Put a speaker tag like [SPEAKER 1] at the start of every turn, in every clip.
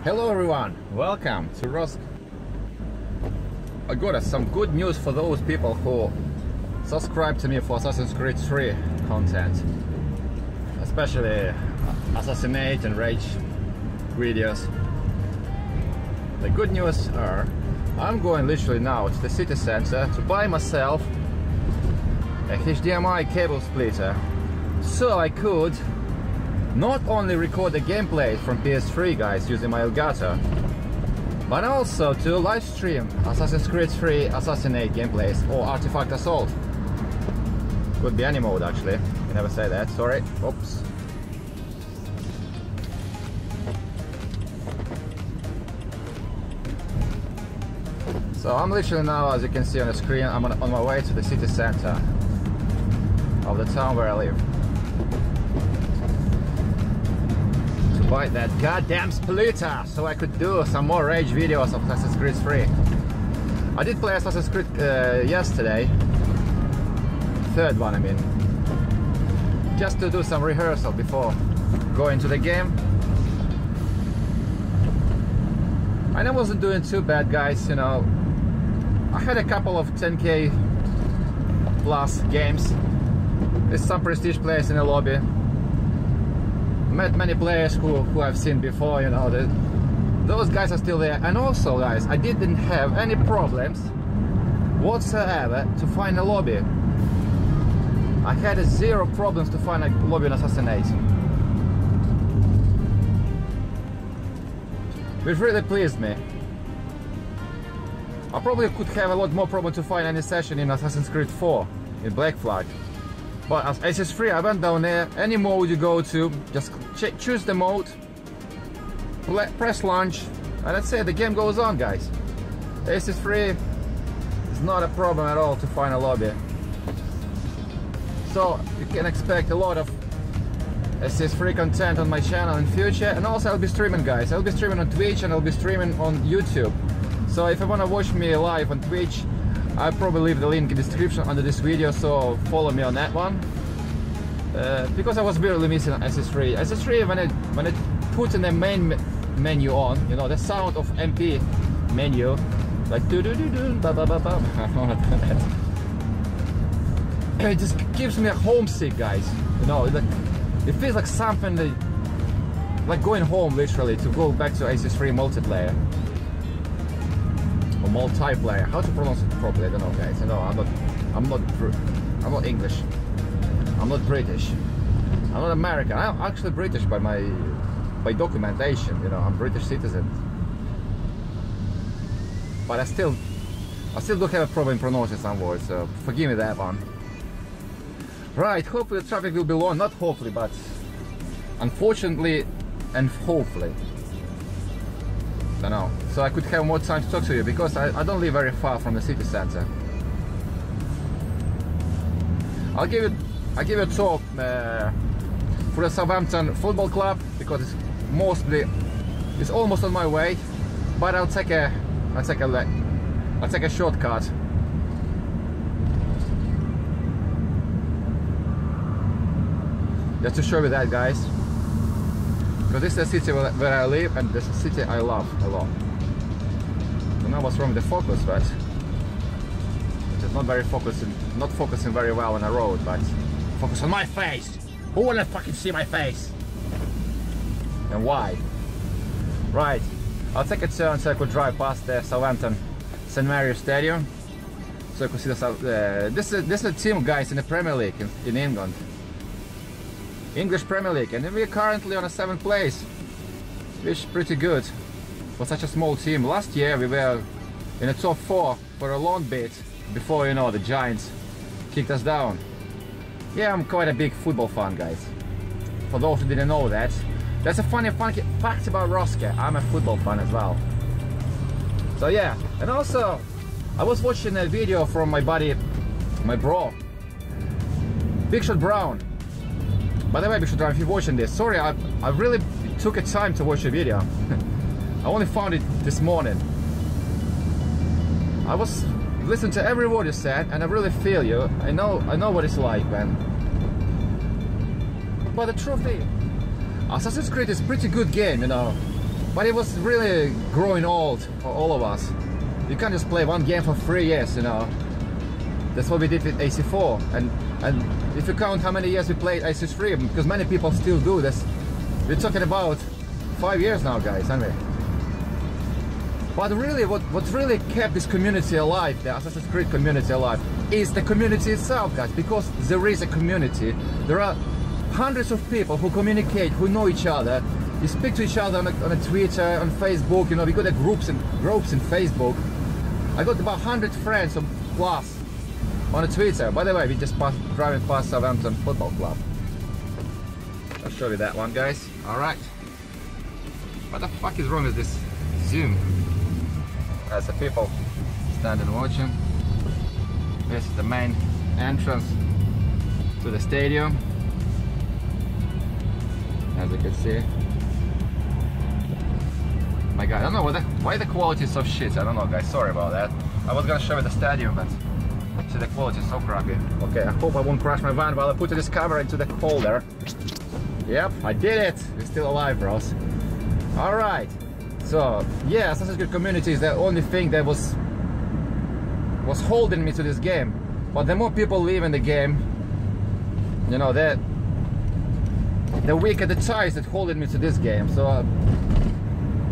[SPEAKER 1] Hello everyone, welcome to Rosk. I got some good news for those people who subscribe to me for Assassin's Creed 3 content, especially Assassinate and Rage videos. The good news are, I'm going literally now to the city center to buy myself a HDMI cable splitter, so I could not only record the gameplay from PS3 guys using my Elgato, but also to live stream Assassin's Creed 3 Assassinate gameplays or Artifact Assault. Could be any mode actually, I never say that, sorry, oops. So I'm literally now, as you can see on the screen, I'm on my way to the city center of the town where I live. To buy that goddamn splitter so I could do some more Rage videos of Assassin's Creed 3. I did play Assassin's Creed yesterday. Third one, I mean. Just to do some rehearsal before going to the game. And I wasn't doing too bad, guys, you know. I had a couple of 10k plus games. There's some prestige players in the lobby. Met many players who I've seen before, you know. Those guys are still there. And also, guys, I didn't have any problems whatsoever to find a lobby. I had zero problems to find a lobby in Assassinate. Which really pleased me. I probably could have a lot more problem to find any session in Assassin's Creed 4 in Black Flag. But as AC3, I went down there, any mode you go to, just choose the mode, press launch, and that's it, the game goes on, guys. AC3 is not a problem at all to find a lobby. So you can expect a lot of AC3 content on my channel in future, and also I'll be streaming, guys. I'll be streaming on Twitch and I'll be streaming on YouTube. So if you want to watch me live on Twitch, I'll probably leave the link in the description under this video, so follow me on that one. Because I was really missing AC3. AC3, when I put in the main menu on, you know, the sound of MP menu, like do do do do ba ba ba ba. I don't want to do that. It just gives me a homesick, guys. You know, it feels like something like going home, literally, to go back to AC3 multiplayer. Multiplayer, how to pronounce it properly, I don't know, guys. You know, I'm not English, I'm not British, I'm not American. I'm actually British by documentation, you know, I'm British citizen. But I still do have a problem pronouncing some words, so forgive me that one. Right, hopefully the traffic will be long, not hopefully, but unfortunately and hopefully. I know, so I could have more time to talk to you because I don't live very far from the city center. I'll give you a talk for the Southampton Football Club because it's almost on my way, but I'll take a shortcut. Just to show you that, guys. Because this is the city where I live, and this is a city I love a lot. I don't know what's wrong with the focus, but it's not focusing very well on the road, but focus on my face! Who wanna fucking see my face? And why? Right, I'll take a turn so I could drive past the Southampton St. Mary's Stadium, so I could see this is a team, guys, in the Premier League in England. English Premier League, and we are currently on a 7th place, which is pretty good for such a small team. Last year we were in the top 4 for a long bit before, you know, the Giants kicked us down. Yeah, I'm quite a big football fan, guys. For those who didn't know that, that's a funny fact about Roska. I'm a football fan as well. So yeah, and also I was watching a video from my buddy, my bro, Big Shot Brown. By the way, Big Shot Brown, if you're watching this, sorry, I really took a time to watch the video. I only found it this morning. I was listening to every word you said, and I really feel you. I know what it's like, man. But the truth is, Assassin's Creed is a pretty good game, you know. But it was really growing old for all of us. You can't just play one game for 3 years, you know. That's what we did with AC4, and if you count how many years we played AC3, because many people still do this, we're talking about 5 years now, guys, aren't we? But really, what really kept this community alive, the Assassin's Creed community alive, is the community itself, guys, because there is a community. There are hundreds of people who communicate, who know each other. You speak to each other on a Twitter, on Facebook, you know, we got the groups in Facebook. I got about 100 friends plus on a Twitter. By the way, we just driving past Southampton Football Club. I'll show you that one, guys. Alright. What the fuck is wrong with this zoom? As the people standing watching. This is the main entrance to the stadium. As you can see. My God, I don't know why the quality is so shit. I don't know, guys. Sorry about that. I was gonna show you the stadium, but see, the quality is so crappy. Okay, I hope I won't crash my van while I put this camera into the holder. Yep, I did it. We're still alive, bros. All right. So yeah, Assassin's Creed community is the only thing that was holding me to this game. But the more people live in the game, you know, the weaker the ties that holding me to this game. So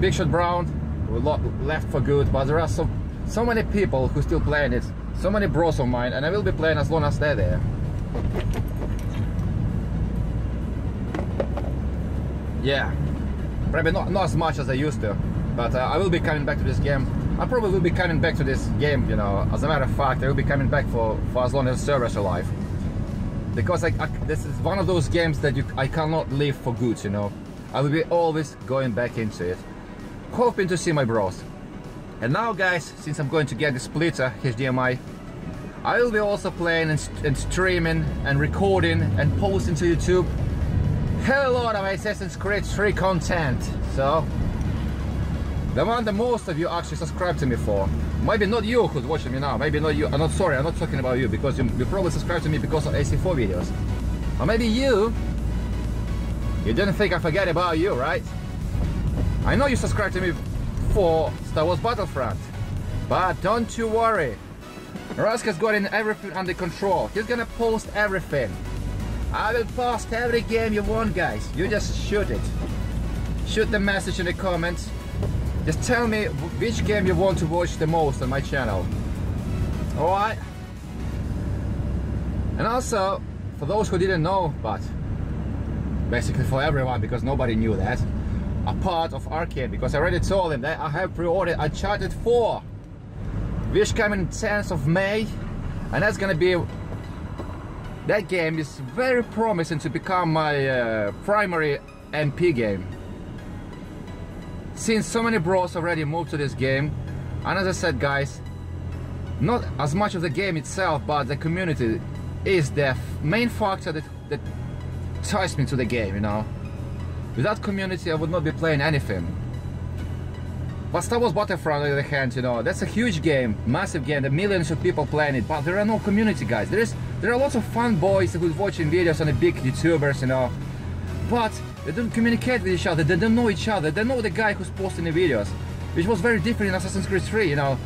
[SPEAKER 1] Big Shot Brown left for good, but there are so many people who still playing it, so many bros of mine, and I will be playing as long as they're there. Yeah, probably not as much as I used to, but I will be coming back to this game. I probably will be coming back to this game, you know, as a matter of fact, I will be coming back for as long as the servers are alive. Because this is one of those games that I cannot leave for good, you know. I will be always going back into it. Hoping to see my bros. And now, guys, since I'm going to get the splitter HDMI, I will be also playing and streaming and recording and posting to YouTube hell lot of Assassin's Creed 3 content. So the one that most of you actually subscribe to me for. Maybe not you who's watching me now, maybe not you. I'm not sorry, I'm not talking about you, because you probably subscribe to me because of AC4 videos. Or maybe you didn't think I forget about you, right? I know you subscribed to me for Star Wars Battlefront, but don't you worry. Raska's got everything under control. He's gonna post everything. I will post every game you want, guys. You just shoot it. Shoot the message in the comments. Just tell me which game you want to watch the most on my channel. Alright? And also, for those who didn't know, but basically for everyone, because nobody knew that, a part of Arcade, because I already told them that I have pre-ordered Uncharted 4, which coming 10th of May, and that's gonna be, that game is very promising to become my primary MP game. Since so many bros already moved to this game, and as I said, guys, not as much of the game itself, but the community is the main factor that ties me to the game, you know. Without community, I would not be playing anything. But Star Wars Battlefront, on the other hand, you know, that's a huge game, massive game, there are millions of people playing it, but there are no community, guys. There are lots of fun boys who's watching videos on the big YouTubers, you know, but they don't communicate with each other, they don't know each other, they know the guy who's posting the videos, which was very different in Assassin's Creed 3, you know.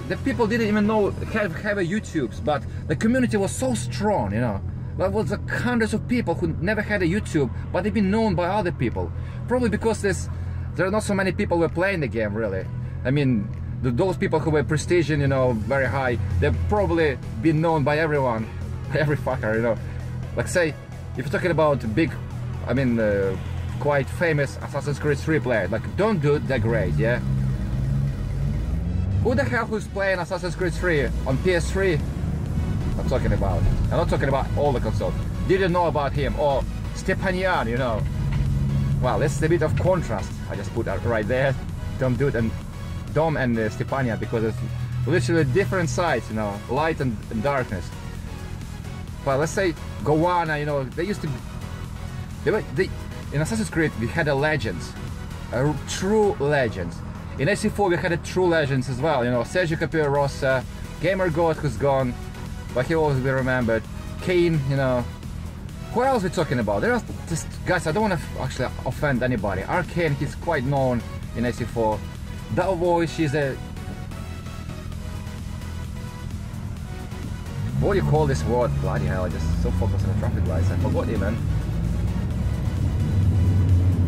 [SPEAKER 1] The people didn't even know have a YouTubes, but the community was so strong, you know. There was like hundreds of people who never had a YouTube, but they've been known by other people. Probably because there are not so many people who were playing the game, really. I mean, those people who were prestiging, you know, very high, they've probably been known by everyone, every fucker, you know. Like say, if you're talking about big, I mean, quite famous Assassin's Creed 3 players, like Don't Do That Great, yeah? Who the hell who's playing Assassin's Creed 3 on PS3? I'm talking about. I'm not talking about all the consoles. Didn't know about him, or Stepanian, you know. Well, that's a bit of contrast. I just put that right there. Dom and Stepanian, because it's literally different sides, you know, light and darkness. Well, let's say Gowana, you know, they used to. In Assassin's Creed, we had a legends, a true legends. In AC4, we had a true legends as well. You know, Sergio Capirossa, Gamer God, who's gone, but he always be remembered. Kane, you know, What else are we talking about? There are just guys, I don't want to actually offend anybody. Arcane, he's quite known in AC4. That voice, she's a... What do you call this word? Bloody hell, I just so focused on the traffic lights. I forgot even.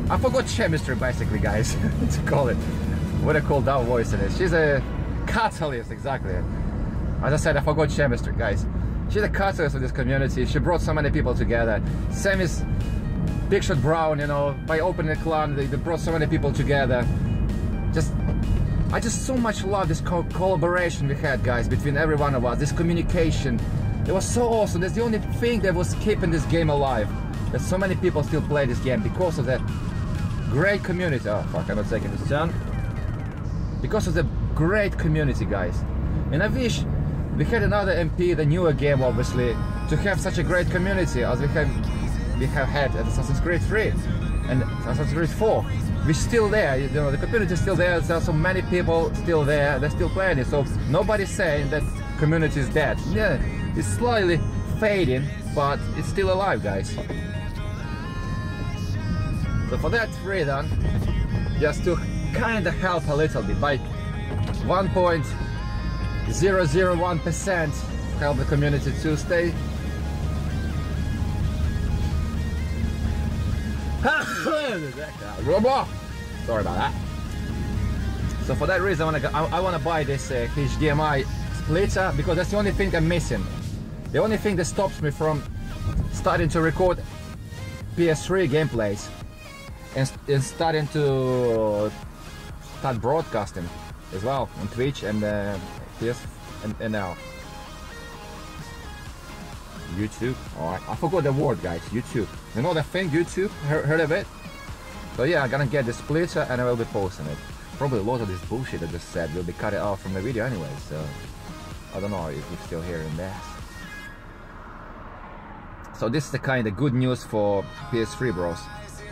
[SPEAKER 1] I forgot chemistry basically, guys, to call it. What I call that voice in it. She's a catalyst, exactly. As I said, I forgot chemistry, guys. She's a catalyst of this community. She brought so many people together. Same as Big Shot Brown, you know, by opening the clan, they brought so many people together. I just so much love this collaboration we had, guys, between every one of us. This communication, it was so awesome. That's the only thing that was keeping this game alive. That so many people still play this game because of that great community. Oh fuck, I'm not taking this turn. Because of the great community, guys. And I wish we had another MP, the newer game, obviously, to have such a great community as we have had at Assassin's Creed 3 and Assassin's Creed 4. We're still there, you know, the community is still there. There are so many people still there, they're still playing it. So nobody's saying that community is dead. Yeah, it's slightly fading, but it's still alive, guys. So for that reason, just to kind of help a little bit by 1.001% help the community to stay. Sorry about that. So for that reason, I want to buy this HDMI splitter because that's the only thing I'm missing. The only thing that stops me from starting to record PS3 gameplays and starting to start broadcasting as well on Twitch and PS and now YouTube. Oh, I forgot the word, guys. YouTube. You know the thing, YouTube? Heard of it? So yeah, I'm gonna get the splitter and I will be posting it. Probably a lot of this bullshit I just said will be cut out from the video anyway, so I don't know if you're still hearing this. So this is the kind of good news for PS3 bros,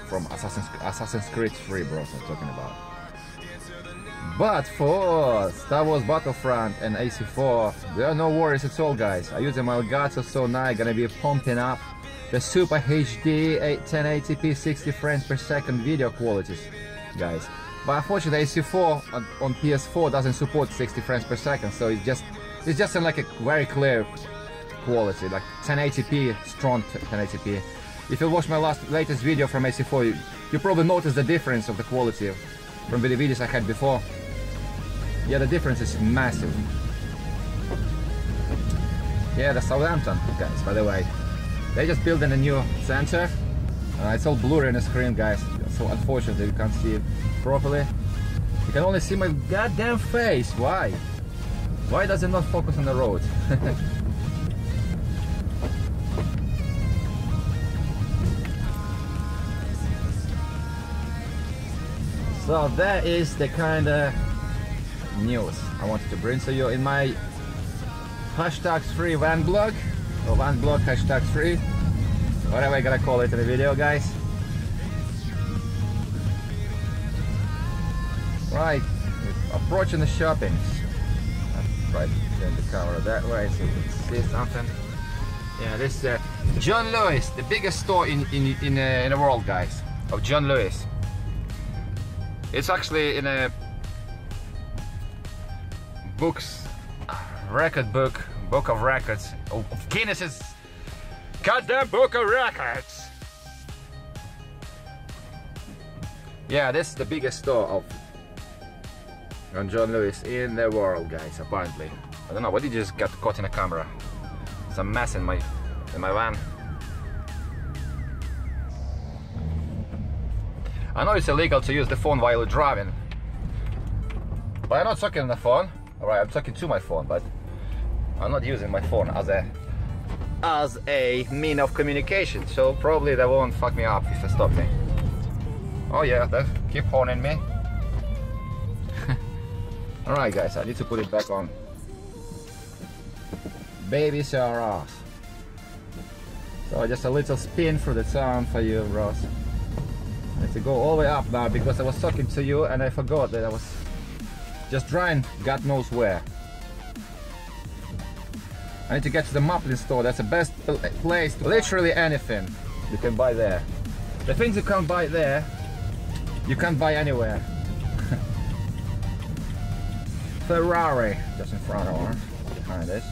[SPEAKER 1] from Assassin's Creed 3 bros I'm talking about. But for Star Wars Battlefront and AC4, there are no worries at all, guys. I use my Elgato, so now I'm gonna be pumping up the Super HD 1080p 60 frames per second video qualities, guys. But unfortunately, AC4 on PS4 doesn't support 60 frames per second, so it's just in like a very clear quality, like 1080p, strong 1080p. If you watch my latest video from AC4, you probably notice the difference of the quality from the videos I had before. Yeah, the difference is massive. Yeah, the Southampton, guys, by the way. They just built in a new center. It's all blurry on the screen, guys, so unfortunately you can't see it properly. You can only see my goddamn face. Why? Why does it not focus on the road? So that is the kind of news I wanted to bring to you in my #3 van blog, or van blog #3, whatever I gotta call it in the video, guys. Right, we're approaching the shopping. I'll try to turn the camera that way so you can see something. Yeah, this is John Lewis, the biggest store in the world, guys, of John Lewis. It's actually in a record book of records of Guinness's goddamn book of records. Yeah, this is the biggest store of John Lewis in the world, guys, apparently. I don't know, what did you just get caught in a camera? Some mess in my van. I know it's illegal to use the phone while you're driving, but I'm not talking on the phone. Alright, I'm talking to my phone, but I'm not using my phone as a mean of communication, so probably they won't fuck me up if they stop me. Oh yeah, they keep horning me. Alright guys, I need to put it back on. Babies are ass. So just a little spin through the town for you, Ross. I need to go all the way up now because I was talking to you and I forgot that I was just driving God knows where. I need to get to the Maplin store. That's the best place to literally anything you can buy there. The things you can't buy there, you can't buy anywhere. Ferrari just in front of us, behind us.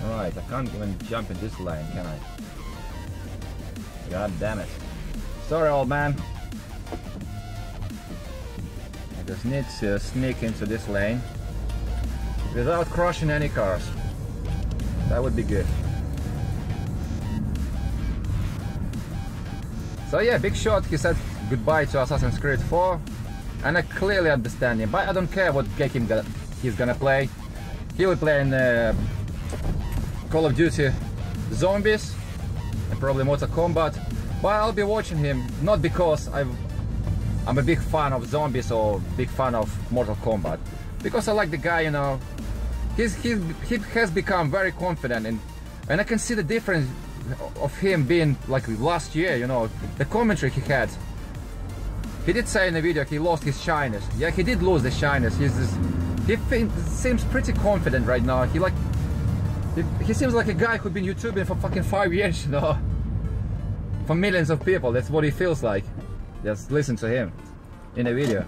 [SPEAKER 1] Alright, I can't even jump in this lane, can I? God damn it. Sorry, old man. I just need to sneak into this lane without crushing any cars. That would be good. So yeah, Big Shot, he said goodbye to Assassin's Creed 4, and I clearly understand him, but I don't care what game he's gonna play. He will play in Call of Duty Zombies and probably Mortal Kombat, but I'll be watching him not because I'm a big fan of Zombies or big fan of Mortal Kombat, because I like the guy, you know. He has become very confident, and I can see the difference of him being like last year, you know, the commentary he had. He did say in the video he lost his shyness. Yeah, he did lose the shyness. He seems pretty confident right now. He seems like a guy who's been YouTubing for fucking 5 years, you know, for millions of people. That's what he feels like. Just listen to him in a video.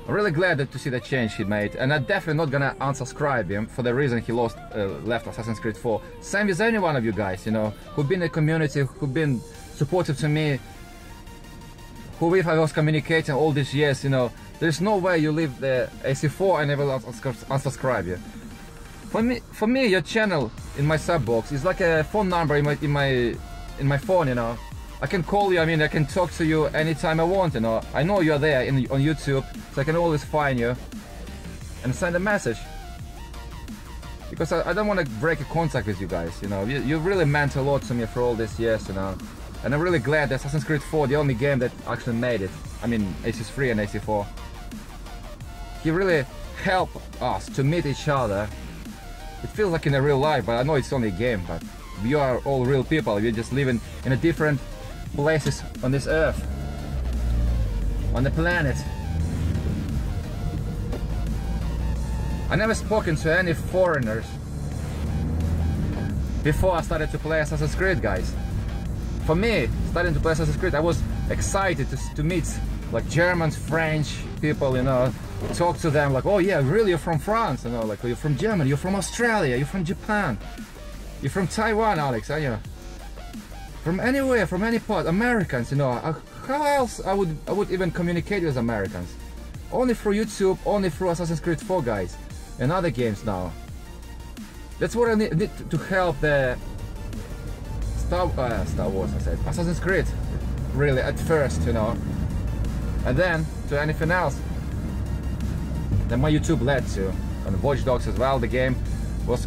[SPEAKER 1] I'm really glad to see the change he made, and I'm definitely not gonna unsubscribe him for the reason he left Assassin's Creed 4. Same with any one of you guys, you know, who've been in the community, who've been supportive to me, who if I was communicating all these years, you know. There's no way you leave the AC4 and I will unsubscribe you. For me, your channel in my sub box is like a phone number in my phone, you know. I can call you, I mean, I can talk to you anytime I want, you know. I know you're there on YouTube, so I can always find you and send a message. Because I don't want to break a contact with you guys, you know. You really meant a lot to me for all these years, you know. And I'm really glad that Assassin's Creed 4, the only game that actually made it. I mean, AC3 and AC4. He really helped us to meet each other. It feels like in a real life, but I know it's only a game, but we are all real people. We're just living in a different places on this earth, on the planet. I never spoken to any foreigners before I started to play Assassin's Creed, guys. For me, starting to play Assassin's Creed, I was excited to meet like Germans, French people, you know, talk to them like, oh yeah, really, you're from France, you know, like you're from Germany, you're from Australia, you're from Japan, you're from Taiwan, Alex, are you? From anywhere, from any part, Americans, you know. How else I would even communicate with Americans? Only through YouTube, only through Assassin's Creed 4, guys, and other games now. That's what I need to help the Star Wars, I said, Assassin's Creed, really, at first, you know, and then to anything else that my YouTube led to. And Watch Dogs as well, the game was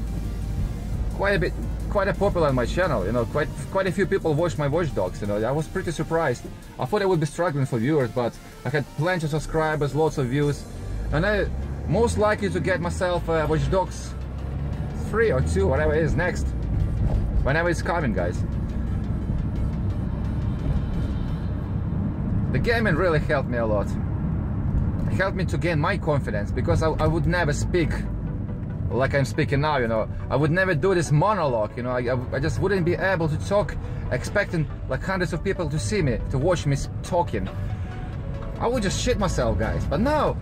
[SPEAKER 1] quite a popular on my channel, you know, quite a few people watched my Watch Dogs, you know. I was pretty surprised. I thought I would be struggling for viewers, but I had plenty of subscribers, lots of views, and I most likely to get myself Watch Dogs 3 or 2, whatever it is next, whenever it's coming, guys. The gaming really helped me a lot. It helped me to gain my confidence, because I would never speak like I'm speaking now, you know. I would never do this monologue, you know. I just wouldn't be able to talk expecting like hundreds of people to see me, to watch me talking. I would just shit myself, guys. But no,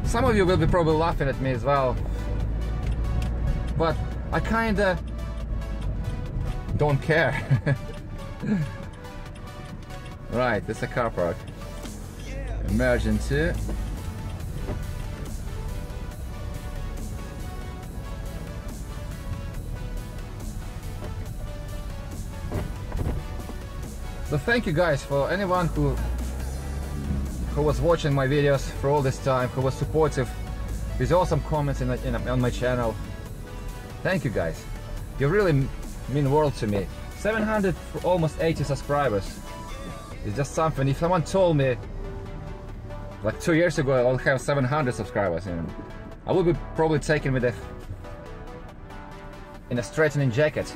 [SPEAKER 1] some of you will be probably laughing at me as well, but I kinda don't care. Right, it's a car park. Emergency. So thank you guys for anyone who was watching my videos for all this time, who was supportive with awesome comments on my channel. Thank you guys. You really mean the world to me. 700 for almost 80 subscribers. It's just something. If someone told me like 2 years ago I'll have 700 subscribers, you know, I would be probably taken with in a straightening jacket.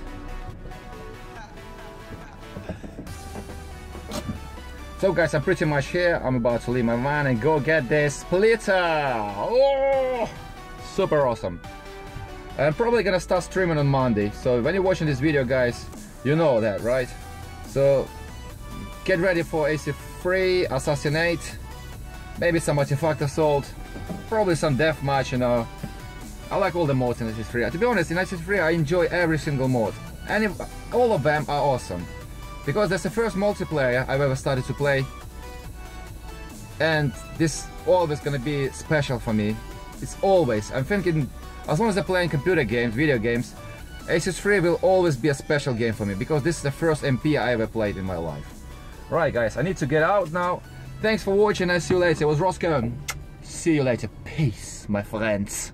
[SPEAKER 1] So guys, I'm pretty much here. I'm about to leave my van and go get this splitter. Oh, super awesome. I'm probably gonna start streaming on Monday. So when you're watching this video, guys, you know that, right? So get ready for AC3, Assassinate, maybe some Artifact Assault, probably some Deathmatch, you know. I like all the modes in AC3. To be honest, in AC3 I enjoy every single mode. And all of them are awesome. Because that's the first multiplayer I've ever started to play. And this always gonna be special for me. It's always. I'm thinking, as long as I'm playing computer games, video games, AC3 will always be a special game for me. Because this is the first MP I ever played in my life. Right guys, I need to get out now. Thanks for watching, I'll see you later. It was Roscoe. See you later. Peace, my friends.